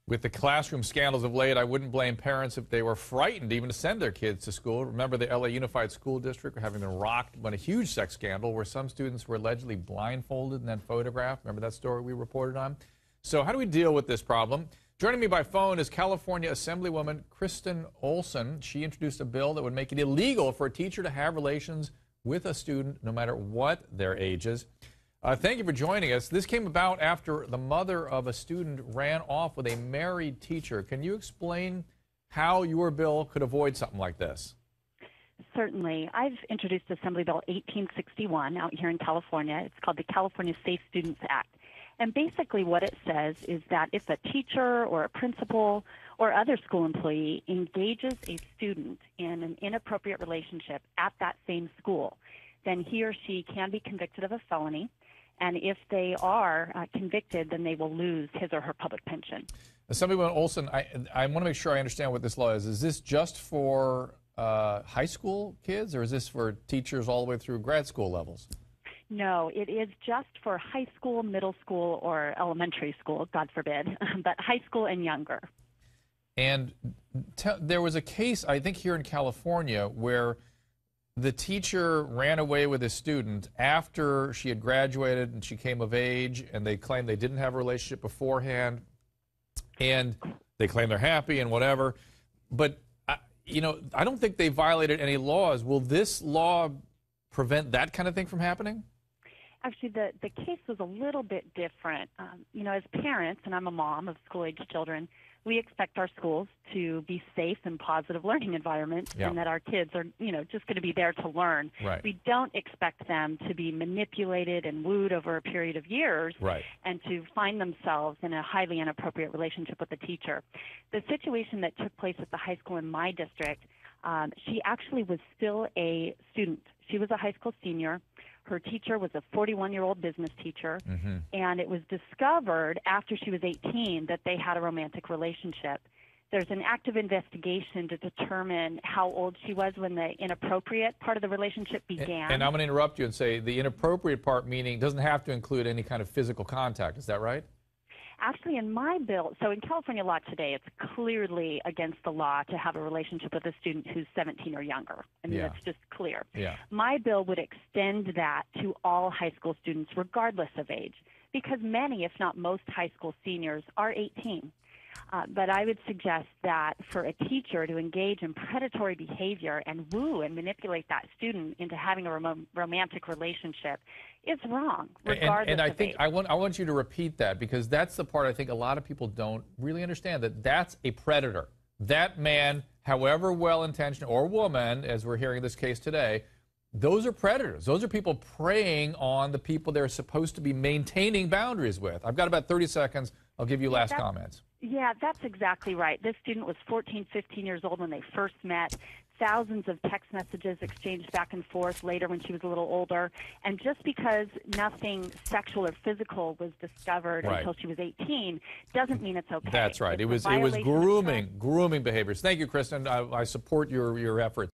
With the classroom scandals of late, I wouldn't blame parents if they were frightened even to send their kids to school. Remember the LA Unified School District having been rocked by a huge sex scandal where some students were allegedly blindfolded and then photographed. Remember that story we reported on? So how do we deal with this problem? Joining me by phone is California Assemblywoman Kristen Olson. She introduced a bill that would make it illegal for a teacher to have relations with a student no matter what their age is. Thank you for joining us. This came about after the mother of a student ran off with a married teacher. Can you explain how your bill could avoid something like this? Certainly. I've introduced Assembly Bill 1861 out here in California. It's called the California Safe Students Act. And basically what it says is that if a teacher or a principal or other school employee engages a student in an inappropriate relationship at that same school, then he or she can be convicted of a felony. And if they are convicted, then they will lose his or her public pension. Assemblywoman Olson, I want to make sure I understand what this law is. Is this just for high school kids, or is this for teachers all the way through grad school levels? No, it is just for high school, middle school, or elementary school, God forbid, but high school and younger. And there was a case, I think, here in California where the teacher ran away with a student after she had graduated and she came of age, and they claimed they didn't have a relationship beforehand, and they claim they're happy and whatever. But, you know, I don't think they violated any laws. Will this law prevent that kind of thing from happening? Actually, the case was a little bit different. You know, as parents, and I'm a mom of school-age children, we expect our schools to be safe and positive learning environments, and that our kids are, you know, just going to be there to learn. Right. We don't expect them to be manipulated and wooed over a period of years, and to find themselves in a highly inappropriate relationship with a teacher. The situation that took place at the high school in my district, she actually was still a student. She was a high school senior. Her teacher was a 41-year-old business teacher, and it was discovered after she was 18 that they had a romantic relationship. There's an active investigation to determine how old she was when the inappropriate part of the relationship began. And I'm going to interrupt you and say the inappropriate part meaning doesn't have to include any kind of physical contact. Is that right? Actually, in my bill, so in California law today, it's clearly against the law to have a relationship with a student who's 17 or younger. I mean, it's just clear. My bill would extend that to all high school students, regardless of age, because many, if not most, high school seniors are 18. But I would suggest that for a teacher to engage in predatory behavior and woo and manipulate that student into having a romantic relationship is wrong, regardless and I of think age. I want you to repeat that, because that's the part I think a lot of people don't really understand, that that's a predator. That man, however well-intentioned, or woman, as we're hearing this case today, those are predators. Those are people preying on the people they're supposed to be maintaining boundaries with. I've got about 30 seconds. I'll give you last comments. Yeah, that's exactly right. This student was 14, 15 years old when they first met. Thousands of text messages exchanged back and forth later when she was a little older. And just because nothing sexual or physical was discovered until she was 18 doesn't mean it's okay. That's right. It was grooming behaviors. Thank you, Kristen. I support your efforts.